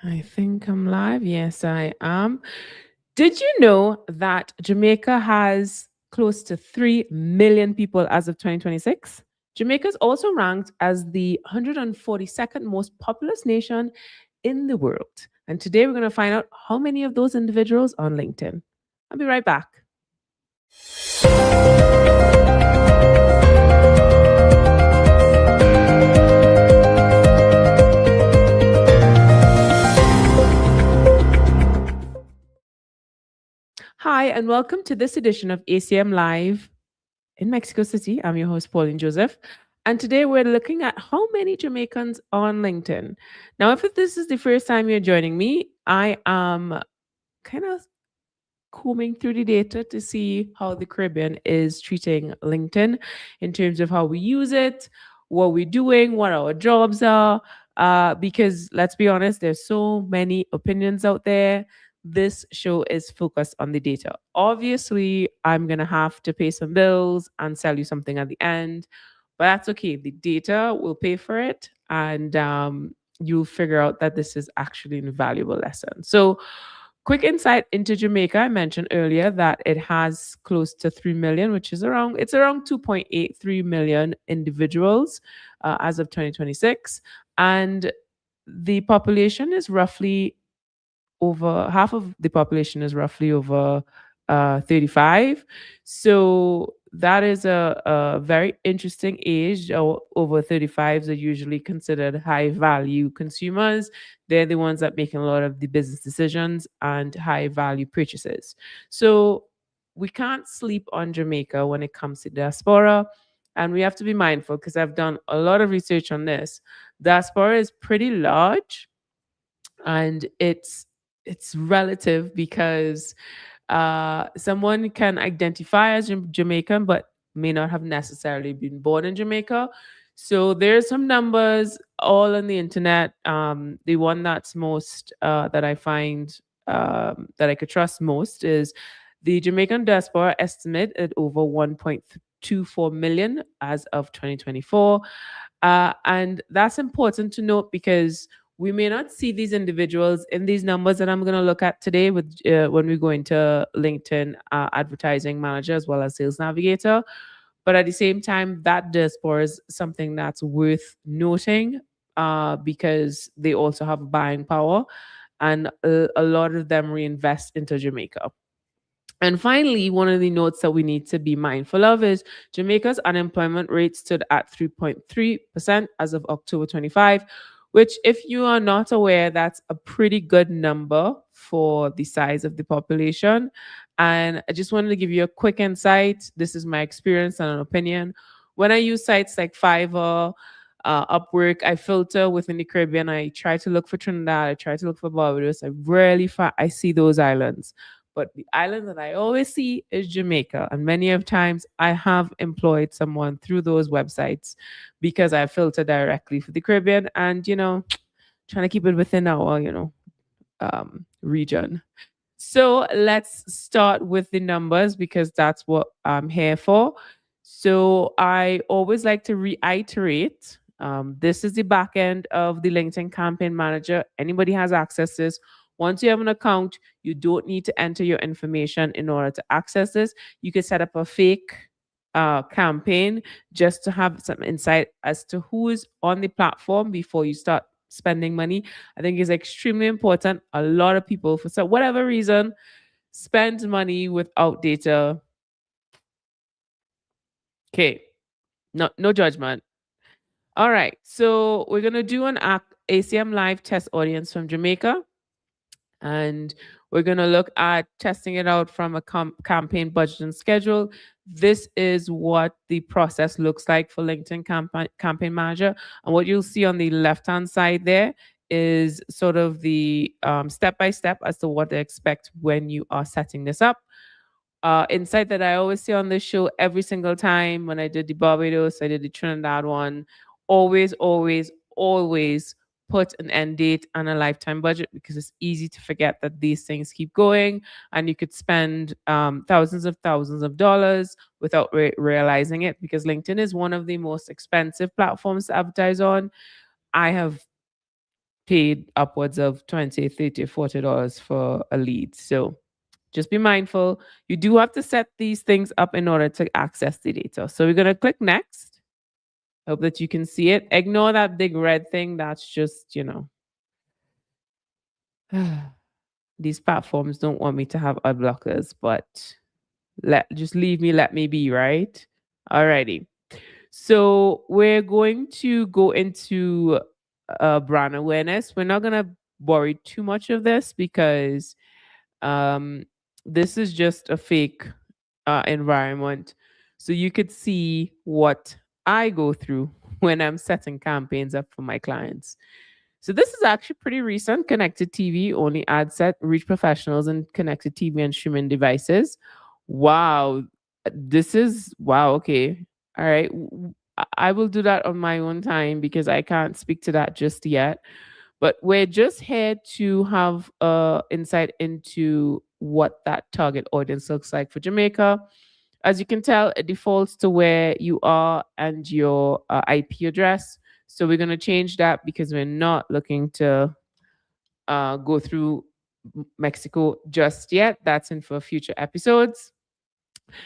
I think I'm live. Yes, I am. Did you know that Jamaica has close to 3 million people as of 2026? Jamaica is also ranked as the 142nd most populous nation in the world. And today we're going to find out how many of those individuals on LinkedIn. I'll be right back. Hi, and welcome to this edition of ACM Live in Mexico City. I'm your host, Pauline Joseph. And today we're looking at how many Jamaicans on LinkedIn. Now, if this is the first time you're joining me, I am kind of combing through the data to see how the Caribbean is treating LinkedIn in terms of how we use it, what we're doing, what our jobs are. Because let's be honest, there's so many opinions out there. This show is focused on the data. Obviously, I'm going to have to pay some bills and sell you something at the end, but that's okay. The data will pay for it, and you'll figure out that this is actually an invaluable lesson. So, quick insight into Jamaica. I mentioned earlier that it has close to 3 million, which is around 2.83 million individuals as of 2026. And the population is roughly over half of the population is roughly over 35. So that is a very interesting age. Over 35s are usually considered high value consumers. They're the ones that making a lot of the business decisions and high value purchases. So we can't sleep on Jamaica when it comes to diaspora. And we have to be mindful because I've done a lot of research on this. Diaspora is pretty large, and it's relative because someone can identify as Jamaican but may not have necessarily been born in Jamaica. So there's some numbers all on the internet. The one that's most that I find that I could trust most is the Jamaican diaspora estimate at over 1.24 million as of 2024. And that's important to note because we may not see these individuals in these numbers that I'm going to look at today with when we go into LinkedIn advertising manager as well as sales navigator. But at the same time, that diaspora is something that's worth noting because they also have buying power, and a lot of them reinvest into Jamaica. And finally, one of the notes that we need to be mindful of is Jamaica's unemployment rate stood at 3.3% as of October 25, which, if you are not aware, that's a pretty good number for the size of the population. And I just wanted to give you a quick insight. This is my experience and an opinion. When I use sites like Fiverr, Upwork, I filter within the Caribbean. I try to look for Trinidad. I try to look for Barbados. I see those islands, but the island that I always see is Jamaica. And many of times I have employed someone through those websites because I filter directly for the Caribbean and, trying to keep it within our, region. So let's start with the numbers because that's what I'm here for. So I always like to reiterate this is the back end of the LinkedIn Campaign Manager. Anybody has access to this. Once you have an account, you don't need to enter your information in order to access this. You can set up a fake campaign just to have some insight as to who is on the platform before you start spending money. I think is extremely important. A lot of people, for whatever reason, spend money without data. Okay, no judgment. All right, so we're gonna do an ACM live test audience from Jamaica, and we're going to look at testing it out from a campaign budget and schedule. This is what the process looks like for LinkedIn Campaign Manager. And what you'll see on the left-hand side there is sort of the step-by-step as to what to expect when you are setting this up. Insight that I always say on this show every single time when I did the Barbados, I did the Trinidad one, always, always, always put an end date and a lifetime budget because it's easy to forget that these things keep going and you could spend thousands of dollars without realizing it because LinkedIn is one of the most expensive platforms to advertise on. I have paid upwards of 20, 30, $40 for a lead. So just be mindful. You do have to set these things up in order to access the data. So we're going to click next. Hope that you can see it. Ignore that big red thing. That's just, these platforms don't want me to have ad blockers, but just leave me, let me be, right? Alrighty. So we're going to go into brand awareness. We're not gonna worry too much of this because um, this is just a fake environment. So you could see what I go through when I'm setting campaigns up for my clients. So this is actually pretty recent. Connected TV only ad set reach professionals in connected TV and streaming devices. Wow, this is wow. Okay, all right. I will do that on my own time because I can't speak to that just yet. But we're just here to have insight into what that target audience looks like for Jamaica. As you can tell, it defaults to where you are and your IP address. So we're going to change that because we're not looking to go through Mexico just yet. That's in for future episodes.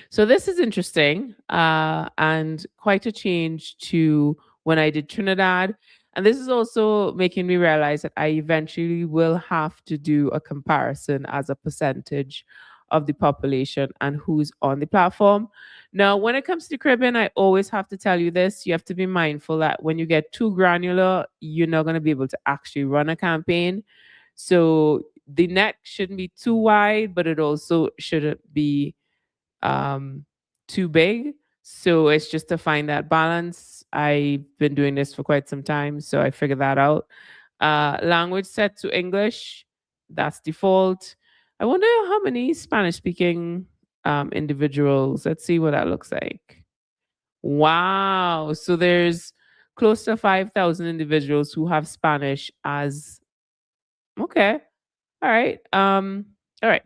So this is interesting and quite a change to when I did Trinidad. And this is also making me realize that I eventually will have to do a comparison as a percentage of the population and who's on the platform. Now, when it comes to the Caribbean, I always have to tell you this. You have to be mindful that when you get too granular, you're not going to be able to actually run a campaign. So the net shouldn't be too wide, but it also shouldn't be um, too big. So it's just to find that balance. I've been doing this for quite some time, so I figured that out. Language set to English, that's default. I wonder how many Spanish speaking individuals. Let's see what that looks like. Wow. So there's close to 5,000 individuals who have Spanish as okay. All right.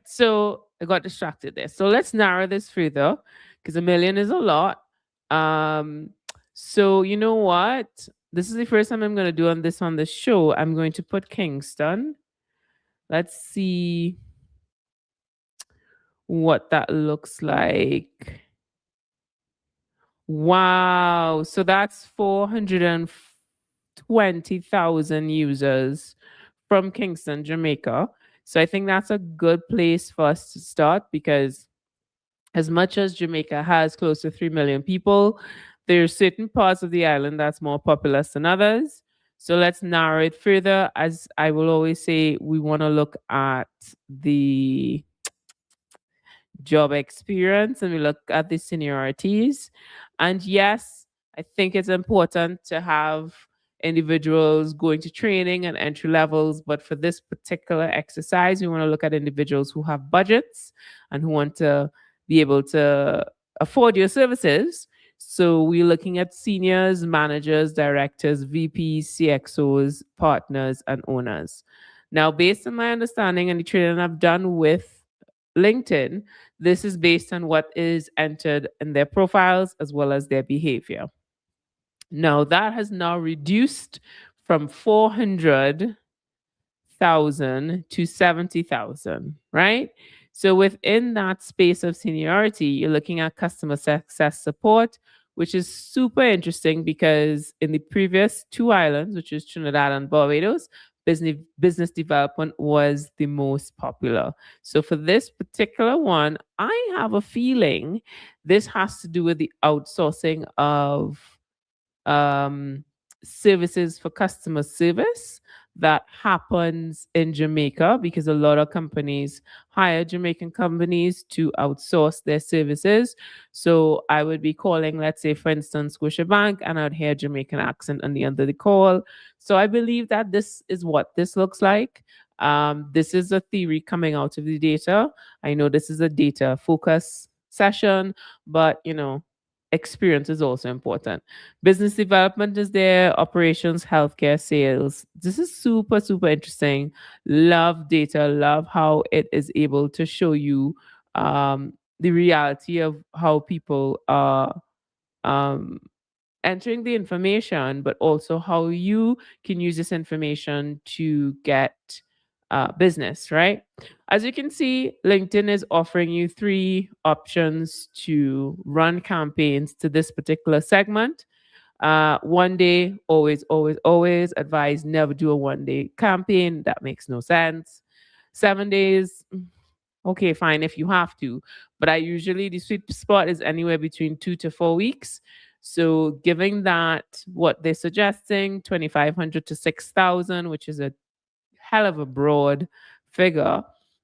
So I got distracted there. So let's narrow this further because a million is a lot. Um, so you know what? This is the first time I'm gonna do on the show. I'm going to put Kingston. Let's see what that looks like. Wow. So that's 420,000 users from Kingston, Jamaica. So I think that's a good place for us to start because as much as Jamaica has close to 3 million people, there's certain parts of the island that's more populous than others. So let's narrow it further. As I will always say, we want to look at the job experience and we look at the seniorities. And yes, I think it's important to have individuals going to training and entry levels. But for this particular exercise, we want to look at individuals who have budgets and who want to be able to afford your services. So we're looking at seniors, managers, directors, VPs, CXOs, partners, and owners. Now, based on my understanding and the training I've done with LinkedIn, this is based on what is entered in their profiles as well as their behavior. Now, that has now reduced from 400,000 to 70,000, right? So within that space of seniority, you're looking at customer success support, which is super interesting because in the previous two islands, which is Trinidad and Barbados, business development was the most popular. So for this particular one, I have a feeling this has to do with the outsourcing of um, services for customer service that happens in Jamaica because a lot of companies hire Jamaican companies to outsource their services. So I would be calling, let's say, for instance, Scotiabank, and I'd hear Jamaican accent on the end of the call. So I believe that this is what this looks like. This is a theory coming out of the data. I know this is a data focus session, but experience is also important. Business development is there, operations, healthcare, sales. This is super, super interesting. Love data, love how it is able to show you the reality of how people are um, entering the information, but also how you can use this information to get business, right? As you can see, LinkedIn is offering you three options to run campaigns to this particular segment. One day, always, always, always advise never do a 1 day campaign. That makes no sense. 7 days, okay, fine if you have to. But I usually, the sweet spot is anywhere between 2 to 4 weeks. So giving that what they're suggesting, 2,500 to 6,000, which is a hell of a broad figure,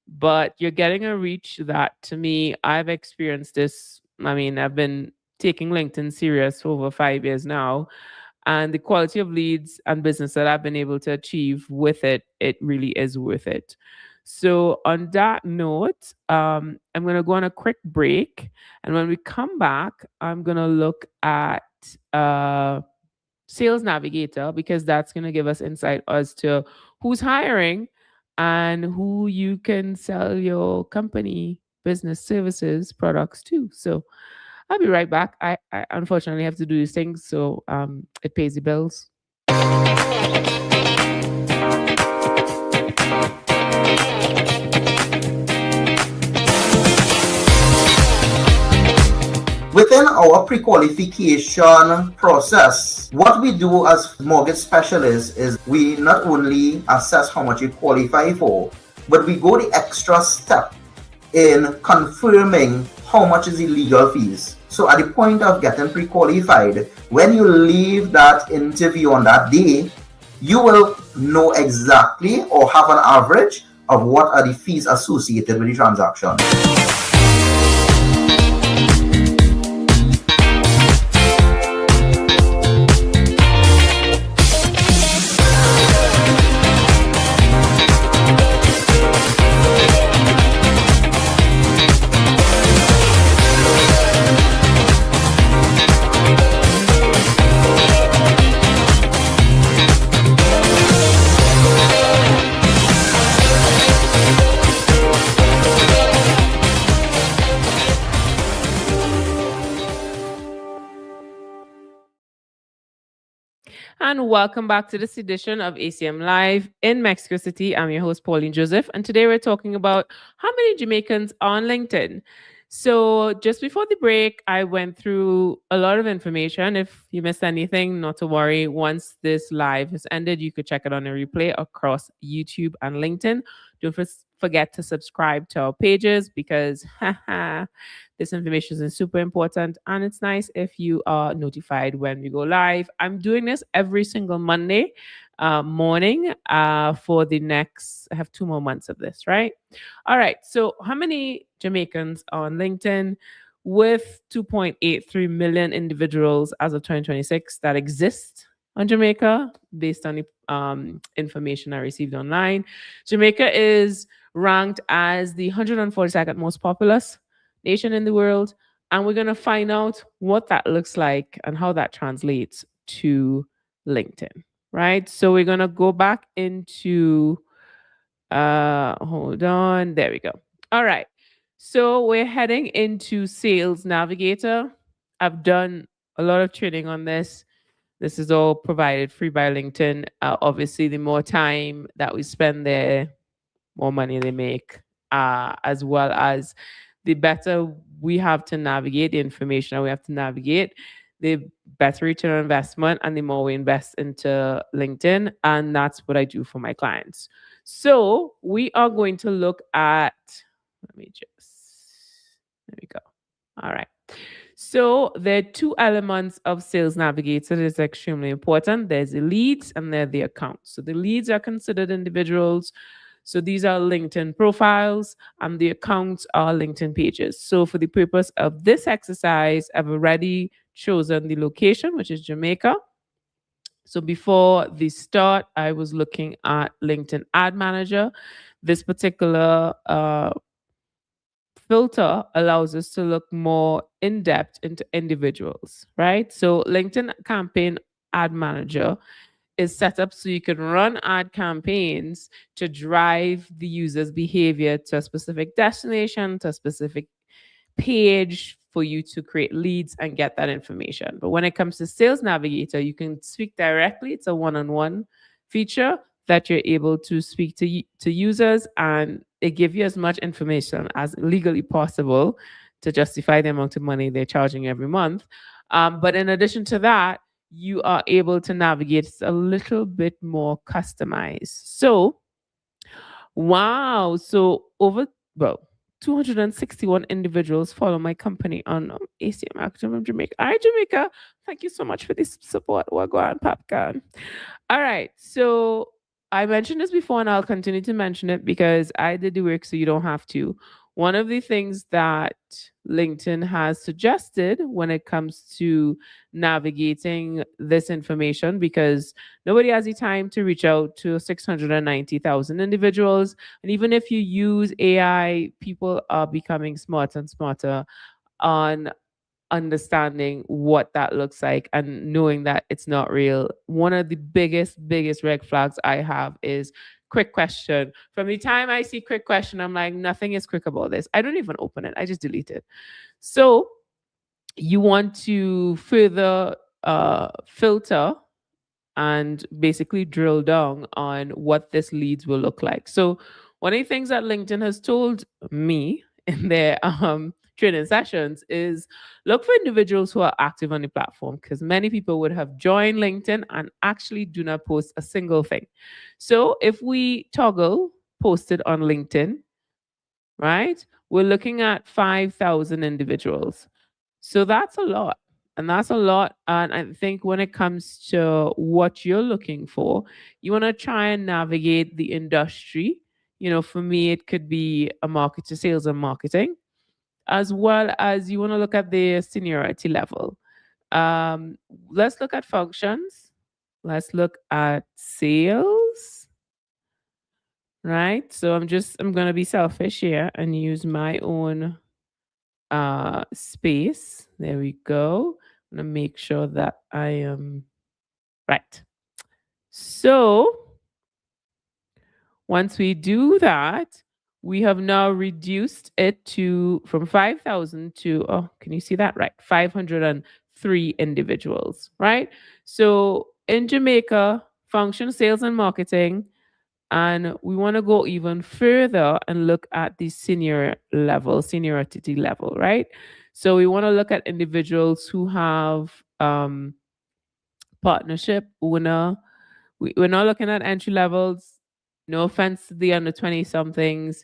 but you're getting a reach that to me, I've experienced this. I mean, I've been taking LinkedIn serious for over 5 years now. And the quality of leads and business that I've been able to achieve with it, it really is worth it. So, on that note, I'm going to go on a quick break. And when we come back, I'm going to look at Sales Navigator because that's going to give us insight as to who's hiring and who you can sell your company business services products to. So I'll be right back. I unfortunately have to do these things, so it pays the bills. Within our pre-qualification process, what we do as mortgage specialists is we not only assess how much you qualify for, but we go the extra step in confirming how much is the legal fees. So at the point of getting pre-qualified, when you leave that interview on that day, you will know exactly or have an average of what are the fees associated with the transaction. And welcome back to this edition of ACM Live in Mexico City. I'm your host, Pauline Joseph, and today we're talking about how many Jamaicans are on LinkedIn. So, just before the break, I went through a lot of information. If you missed anything, not to worry. Once this live has ended, you could check it on a replay across YouTube and LinkedIn. Don't forget to subscribe to our pages because this information is super important and it's nice if you are notified when we go live. I'm doing this every single Monday morning for the next, I have 2 more months of this, right? All right. So, how many Jamaicans are on LinkedIn? With 2.83 million individuals as of 2026 that exist on Jamaica, based on the information I received online. Jamaica is ranked as the 142nd most populous nation in the world. And we're going to find out what that looks like and how that translates to LinkedIn, right? So we're going to go back into, hold on, there we go. All right. So we're heading into Sales Navigator. I've done a lot of training on this. This is all provided free by LinkedIn. Obviously, the more time that we spend there, more money they make, as well as the better we have to navigate the information that we have to navigate, the better return on investment and the more we invest into LinkedIn. And that's what I do for my clients. So we are going to look at, let me just, there we go. All right. So there are two elements of Sales Navigator that is extremely important. There's the leads and there are the accounts. So the leads are considered individuals. So these are LinkedIn profiles and the accounts are LinkedIn pages. So for the purpose of this exercise, I've already chosen the location, which is Jamaica. So before the start, I was looking at LinkedIn Ad Manager. This particular filter allows us to look more in depth into individuals, right? So LinkedIn Campaign Ad Manager is set up so you can run ad campaigns to drive the user's behavior to a specific destination, to a specific page for you to create leads and get that information. But when it comes to Sales Navigator, you can speak directly. It's a one-on-one feature that you're able to speak to users, and it give you as much information as legally possible to justify the amount of money they're charging every month. But in addition to that, you are able to navigate a little bit more customized. So, wow. So, well, 261 individuals follow my company on ACM Active from Jamaica. All right, Jamaica, thank you so much for this support. Wagwan Popcorn. All right. So I mentioned this before and I'll continue to mention it because I did the work so you don't have to. One of the things that LinkedIn has suggested when it comes to navigating this information, because nobody has the time to reach out to 690,000 individuals. And even if you use AI, people are becoming smarter and smarter on understanding what that looks like and knowing that it's not real. One of the biggest red flags I have is quick question. From the time I see quick question, I'm like, nothing is quick about this. I don't even open it. I just delete it. So you want to further filter and basically drill down on what this leads will look like. So one of the things that LinkedIn has told me in their training sessions is look for individuals who are active on the platform, because many people would have joined LinkedIn and actually do not post a single thing. So if we toggle posted on LinkedIn, right, we're looking at 5,000 individuals. So that's a lot. And that's a lot. And I think when it comes to what you're looking for, you want to try and navigate the industry. You know, for me, it could be a marketer, sales and marketing, as well as you want to look at the seniority level. Um, let's look at functions. Let's look at sales, right? So I'm going to be selfish here and use my own space. There we go. I'm gonna make sure that I am right. So once we do that, we have now reduced it to from 5,000 to, oh, can you see that? Right, 503 individuals, right? So in Jamaica, function sales and marketing, and we want to go even further and look at the seniority level, right? So we want to look at individuals who have partnership, owner. We're not looking at entry levels. No offense to the under 20 somethings.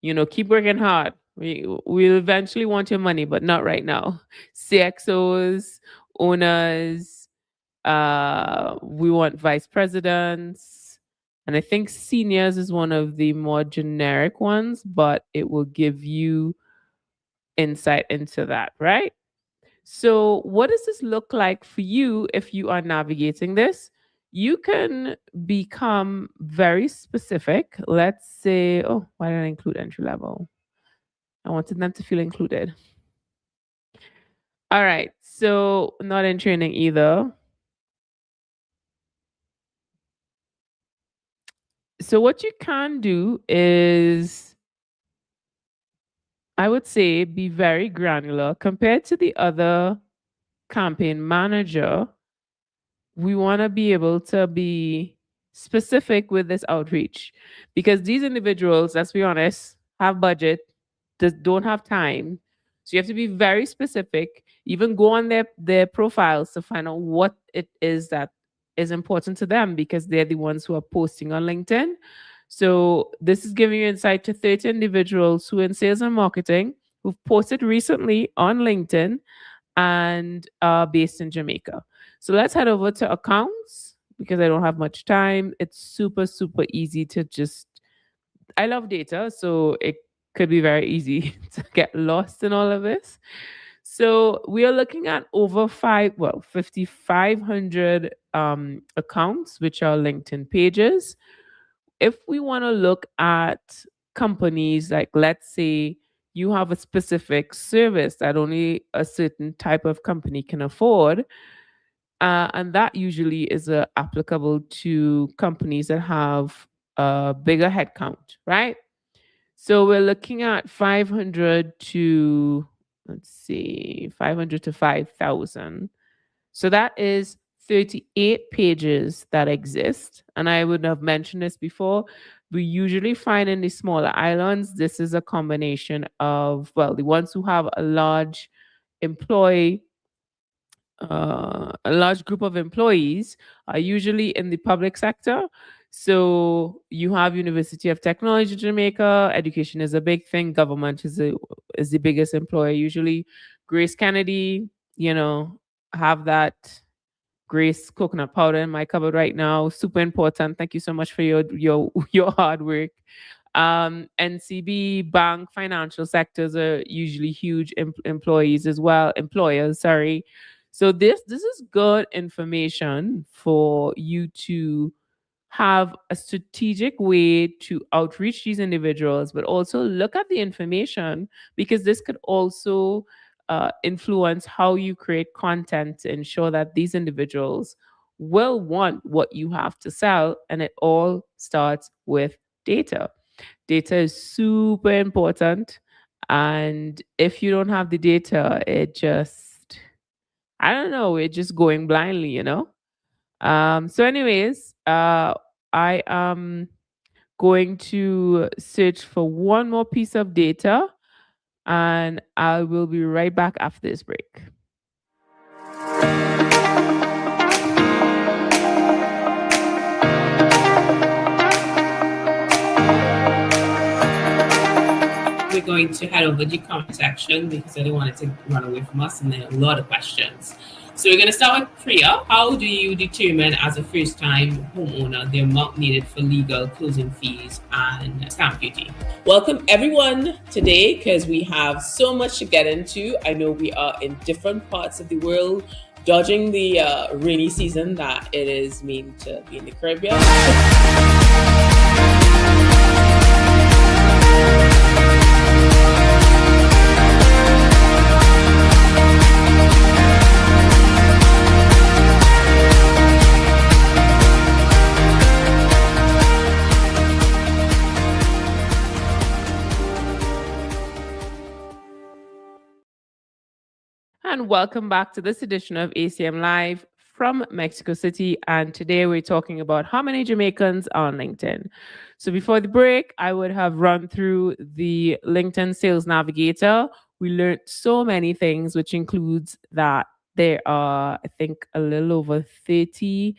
You know, keep working hard. We'll eventually want your money, but not right now. CXOs, owners, we want vice presidents. And I think seniors is one of the more generic ones, but it will give you insight into that, right? So, what does this look like for you if you are navigating this? You can become very specific. Let's say, oh, why did I include entry level? I wanted them to feel included. All right. So, not in training either. So, what you can do is, I would say, be very granular compared to the other campaign manager. We want to be able to be specific with this outreach, because these individuals, let's be honest, have budget, just don't have time. So you have to be very specific, even go on their profiles to find out what it is that is important to them, because they're the ones who are posting on LinkedIn. So this is giving you insight to 30 individuals who in sales and marketing who've posted recently on LinkedIn and are based in Jamaica. So let's head over to accounts because I don't have much time. It's super easy to just, I love data, so it could be very easy to get lost in all of this. So we are looking at over 5,500 accounts, which are LinkedIn pages. If we want to look at companies, like let's say you have a specific service that only a certain type of company can afford, and that usually is applicable to companies that have a bigger headcount, right? So we're looking at 500 to let's see, 500 to 5,000. So that is 38 pages that exist. And I would have mentioned this before. We usually find in the smaller islands, this is a combination of, well, the ones who have employee a large group of employees are usually in the public sector. So you have University of Technology Jamaica. Education is a big thing. Government is the biggest employer usually. Grace Kennedy, you know, have that Grace coconut powder in my cupboard right now. Super important. Thank you so much for your your hard work. NCB, bank, financial sectors are usually huge employees as well. Employers, sorry. So this is good information for you to have a strategic way to outreach these individuals, but also look at the information because this could also influence how you create content to ensure that these individuals will want what you have to sell. And it all starts with data. Data is super important. And if you don't have the data, I don't know, it's just going blindly, you know? So, anyways, I am going to search for one more piece of data and I will be right back after this break. We're going to head over to the comment section because I don't want it to run away from us, and there are a lot of questions. So we're going to start with Priya. How do you determine as a first-time homeowner the amount needed for legal closing fees and stamp duty? Welcome everyone today because we have so much to get into. I know we are in different parts of the world, dodging the rainy season that it is mean to be in the Caribbean. And welcome back to this edition of ACM Live from Mexico City. And today we're talking about how many Jamaicans are on LinkedIn. So before the break, I would have run through the LinkedIn Sales Navigator. We learned so many things, which includes that there are, I think, a little over 30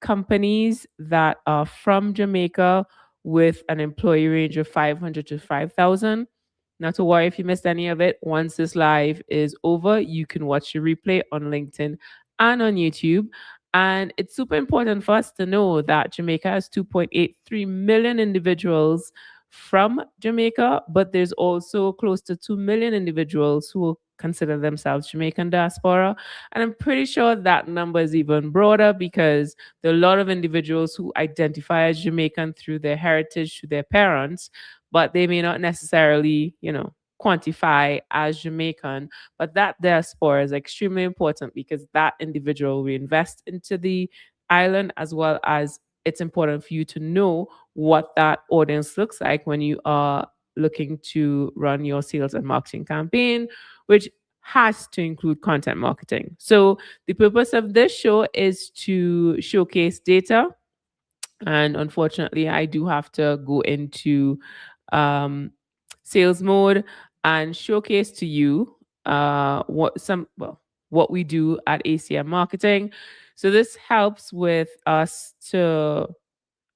companies that are from Jamaica with an employee range of 500 to 5,000. Not to worry if you missed any of it. Once this live is over, you can watch the replay on LinkedIn and on YouTube. And it's super important for us to know that Jamaica has 2.83 million individuals from Jamaica, but there's also close to 2 million individuals who consider themselves Jamaican diaspora. And I'm pretty sure that number is even broader because there are a lot of individuals who identify as Jamaican through their heritage, through their parents, but they may not necessarily, quantify as Jamaican. But that diaspora is extremely important because that individual will invest into the island, as well as it's important for you to know what that audience looks like when you are looking to run your sales and marketing campaign, which has to include content marketing. So the purpose of this show is to showcase data, and unfortunately I do have to go into um, sales mode and showcase to you what we do at ACM Marketing. So this helps with us to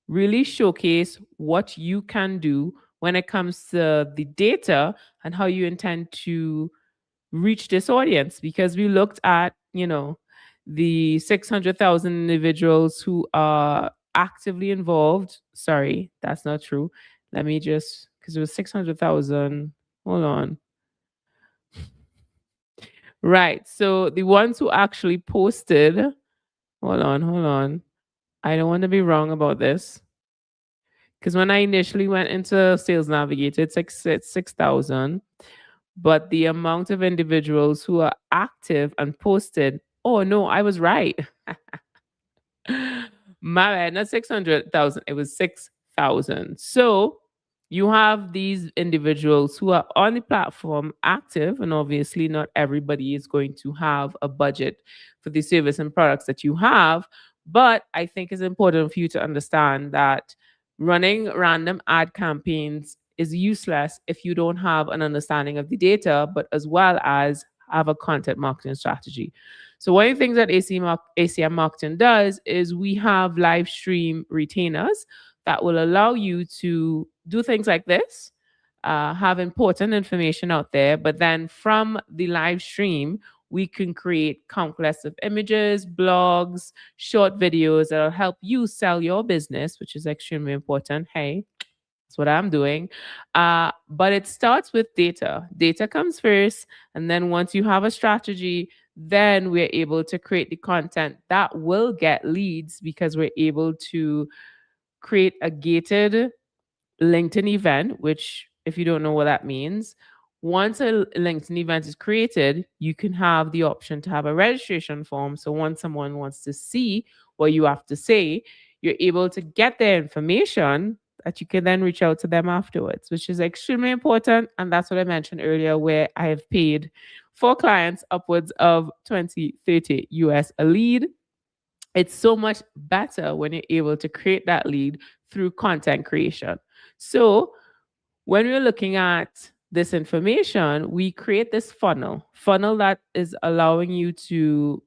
really showcase what you can do when it comes to the data and how you intend to reach this audience, because we looked at, the 600,000 individuals who are actively involved. Sorry, that's not true. Let me just, because it was 600,000. Hold on. Right. So the ones who actually posted, hold on. I don't want to be wrong about this. Because when I initially went into Sales Navigator, it's 6,000. But the amount of individuals who are active and posted, oh no, I was right. My bad, not 600,000, it was 6,000. So you have these individuals who are on the platform active, and obviously not everybody is going to have a budget for the service and products that you have. But I think it's important for you to understand that running random ad campaigns is useless if you don't have an understanding of the data, but as well as have a content marketing strategy. So one of the things that ACM marketing does is we have live stream retainers that will allow you to do things like this, have important information out there, but then from the live stream, we can create countless of images, blogs, short videos that'll help you sell your business, which is extremely important. Hey, that's what I'm doing. But it starts with data. Data comes first. And then once you have a strategy, then we're able to create the content that will get leads because we're able to create a gated LinkedIn event, which, if you don't know what that means, once a LinkedIn event is created, you can have the option to have a registration form. So once someone wants to see what you have to say, you're able to get their information that you can then reach out to them afterwards, which is extremely important. And that's what I mentioned earlier, where I have paid for clients upwards of 20, 30 US a lead. It's so much better when you're able to create that lead through content creation. So when we're looking at this information, we create this funnel that is allowing you to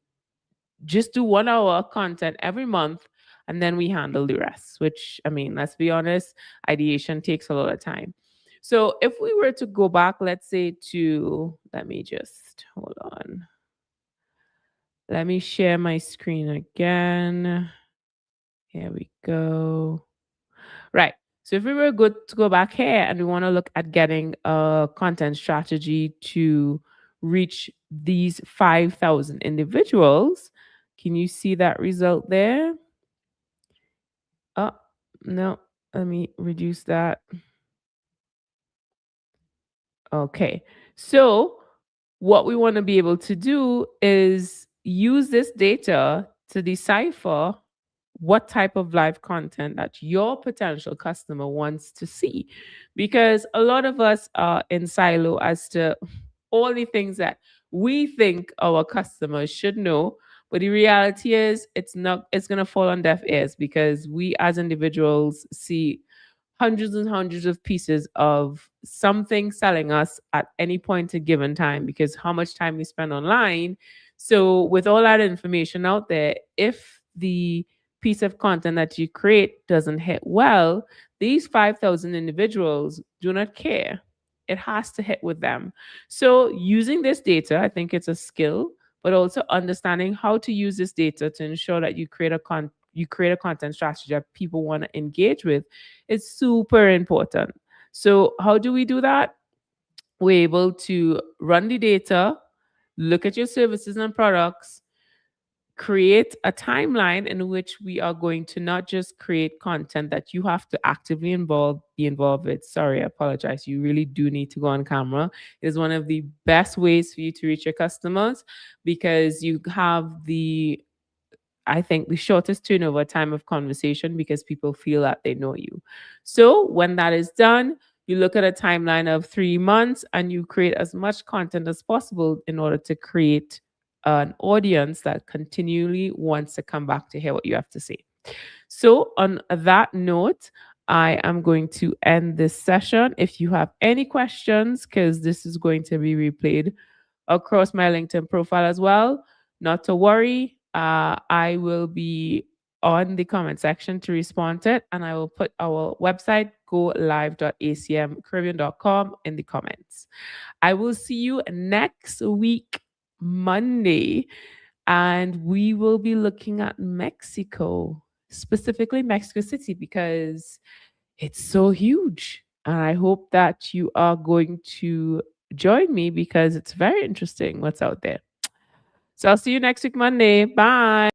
just do 1 hour content every month, and then we handle the rest, which, I mean, let's be honest, ideation takes a lot of time. So if we were to go back, let's say to, let me just hold on. Let me share my screen again. Here we go. Right. So if we were good to go back here and we want to look at getting a content strategy to reach these 5,000 individuals, can you see that result there? Oh, no. Let me reduce that. Okay. So what we want to be able to do is use this data to decipher what type of live content that your potential customer wants to see. Because a lot of us are in silo as to all the things that we think our customers should know. But the reality is it's gonna fall on deaf ears because we as individuals see hundreds and hundreds of pieces of something selling us at any point a given time because how much time we spend online. So with all that information out there, if the piece of content that you create doesn't hit well, these 5,000 individuals do not care. It has to hit with them. So using this data, I think it's a skill, but also understanding how to use this data to ensure that you create a content strategy that people want to engage with is super important. So how do we do that? We're able to run the data, look at your services and products, create a timeline in which we are going to not just create content that you have to actively be involved with. Sorry, I apologize. You really do need to go on camera. It is one of the best ways for you to reach your customers because you have the, I think, the shortest turnover time of conversation because people feel that they know you. So when that is done, you look at a timeline of 3 months and you create as much content as possible in order to create an audience that continually wants to come back to hear what you have to say. So, on that note, I am going to end this session. If you have any questions, because this is going to be replayed across my LinkedIn profile as well, not to worry. I will be on the comment section to respond to it, and I will put our website golive.acmcaribbean.com in the comments. I will see you next week, Monday, and we will be looking at Mexico, specifically Mexico City, because it's so huge. And I hope that you are going to join me because it's very interesting what's out there. So I'll see you next week, Monday. Bye.